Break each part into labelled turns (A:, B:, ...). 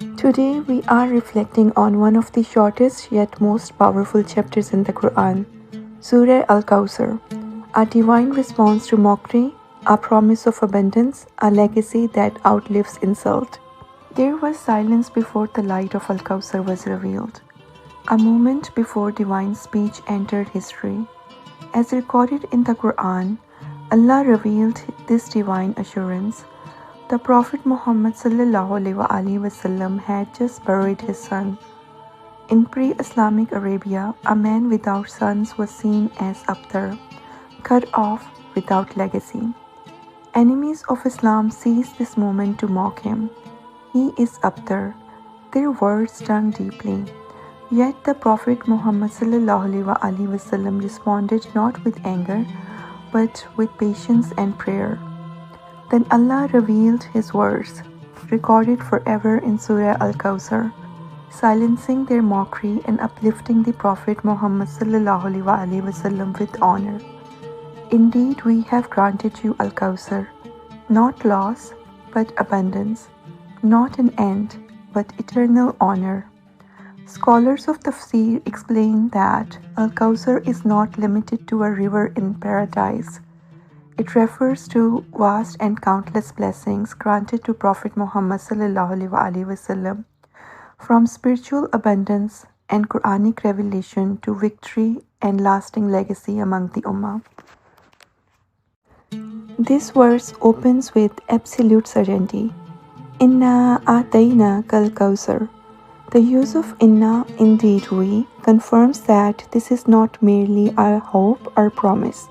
A: Today we are reflecting on one of the shortest yet most powerful chapters in the Qur'an, Surah Al-Kawthar, a divine response to mockery, a promise of abundance, a legacy that outlives insult. There was silence before the light of Al-Kawthar was revealed, a moment before divine speech entered history. As recorded in the Qur'an, Allah revealed this divine assurance. The Prophet Muhammad ﷺ had just buried his son. In pre-Islamic Arabia, a man without sons was seen as abtar, cut off, without legacy. Enemies of Islam seized this moment to mock him. He is abtar. Their words stung deeply. Yet the Prophet Muhammad ﷺ responded not with anger, but with patience and prayer. Then Allah revealed His words, recorded forever in Surah Al-Kawthar, silencing their mockery and uplifting the Prophet Muhammad ﷺ with honor. Indeed, we have granted you Al-Kawthar, not loss, but abundance, not an end, but eternal honor. Scholars of Tafsir explain that Al-Kawthar is not limited to a river in paradise. It refers to vast and countless blessings granted to Prophet Muhammad ﷺ, from spiritual abundance and Quranic revelation to victory and lasting legacy among the Ummah. This verse opens with absolute certainty. Inna atayna kal kawthar. The use of inna, indeed we, confirms that this is not merely a hope or promise,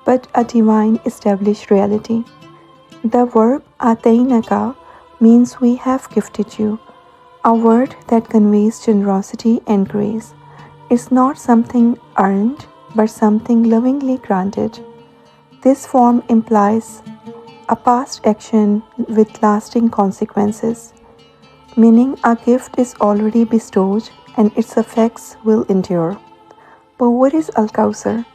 A: but a divine established reality. The verb atainaka means we have gifted you, a word that conveys generosity and grace. It's not something earned, but something lovingly granted. This form implies a past action with lasting consequences, meaning a gift is already bestowed and its effects will endure. But what is Al-Kawthar?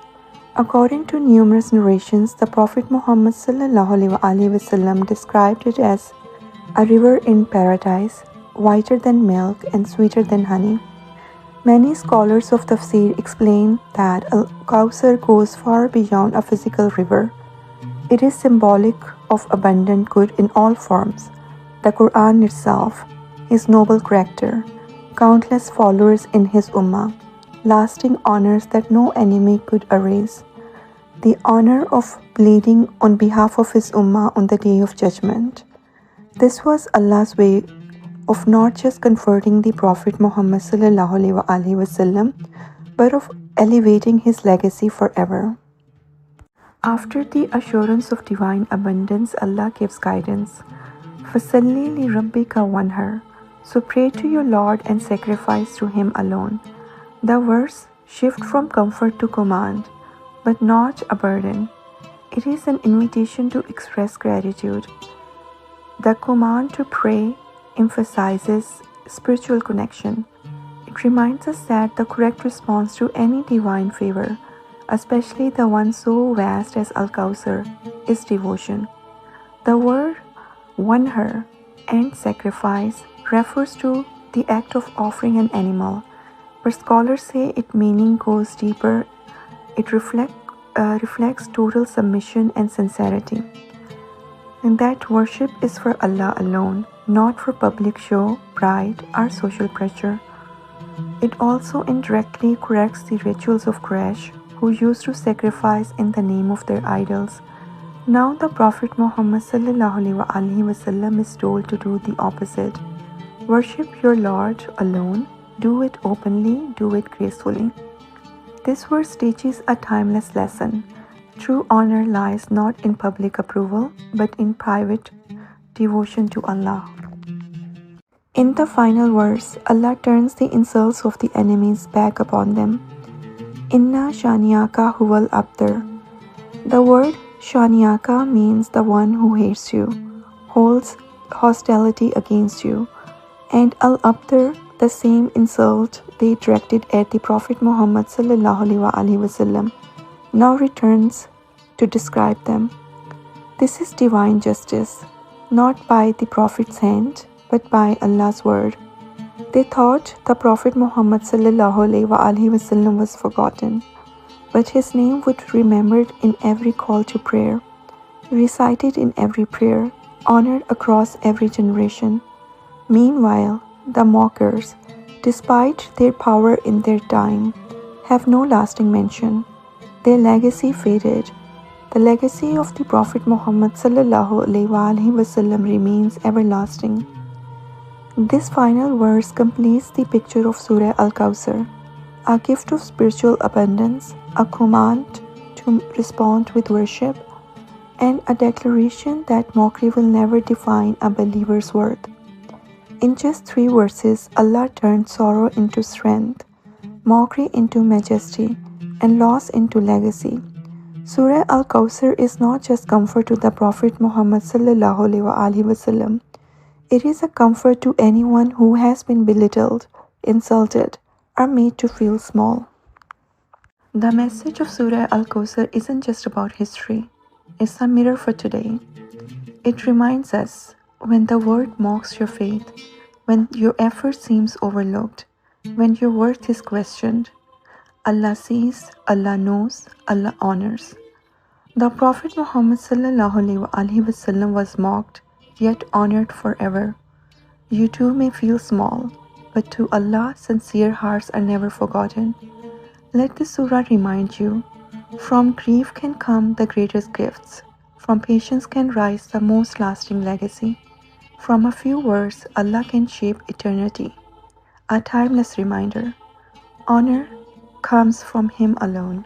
A: According to numerous narrations, the Prophet Muhammad ﷺ described it as a river in paradise, whiter than milk and sweeter than honey. Many scholars of Tafsir explain that Al-Kawthar goes far beyond a physical river. It is symbolic of abundant good in all forms. The Qur'an itself, His noble character, countless followers in His Ummah, lasting honors that no enemy could erase, the honor of bleeding on behalf of His Ummah on the Day of Judgment. This was Allah's way of not just converting the Prophet Muhammad ﷺ, but of elevating his legacy forever. After the assurance of divine abundance, Allah gives guidance. فَصَلِّ لِرَبِّكَ وَانْحَرْ. So pray to your Lord and sacrifice to Him alone. The verse shifts from comfort to command, but not a burden. It is an invitation to express gratitude. The command to pray emphasizes spiritual connection. It reminds us that the correct response to any divine favor, especially the one so vast as Al-Kawthar, is devotion. The word wanhar and sacrifice refers to the act of offering an animal, but scholars say its meaning goes deeper. It reflects total submission and sincerity, and that worship is for Allah alone, not for public show, pride, or social pressure. It also indirectly corrects the rituals of Quraysh, who used to sacrifice in the name of their idols. Now the Prophet Muhammad ﷺ is told to do the opposite. Worship your Lord alone, do it openly, do it gracefully. This verse teaches a timeless lesson. True honor lies not in public approval, but in private devotion to Allah. In the final verse, Allah turns the insults of the enemies back upon them. Inna shaniaka huwal abtar. The word shaniaka means the one who hates you, holds hostility against you, and al-abtar, the same insult they directed at the Prophet Muhammad ﷺ, now returns to describe them. This is divine justice, not by the Prophet's hand, but by Allah's word. They thought the Prophet Muhammad ﷺ was forgotten, but his name would be remembered in every call to prayer, recited in every prayer, honored across every generation. Meanwhile, the mockers, despite their power in their time, have no lasting mention. Their legacy faded. The legacy of the Prophet Muhammad ﷺ remains everlasting. This final verse completes the picture of Surah Al-Kawthar, a gift of spiritual abundance, a command to respond with worship, and a declaration that mockery will never define a believer's worth. In just 3 verses, Allah turned sorrow into strength, mockery into majesty, and loss into legacy. Surah Al-Kawthar is not just comfort to the Prophet Muhammad ﷺ. It is a comfort to anyone who has been belittled, insulted, or made to feel small. The message of Surah Al-Kawthar isn't just about history. It's a mirror for today. It reminds us, when the world mocks your faith, when your effort seems overlooked, when your worth is questioned, Allah sees, Allah knows, Allah honors. The Prophet Muhammad ﷺ was mocked, yet honored forever. You too may feel small, but to Allah, sincere hearts are never forgotten. Let this surah remind you, from grief can come the greatest gifts. From patience can rise the most lasting legacy. From a few words, Allah can shape eternity. A timeless reminder. Honor comes from Him alone.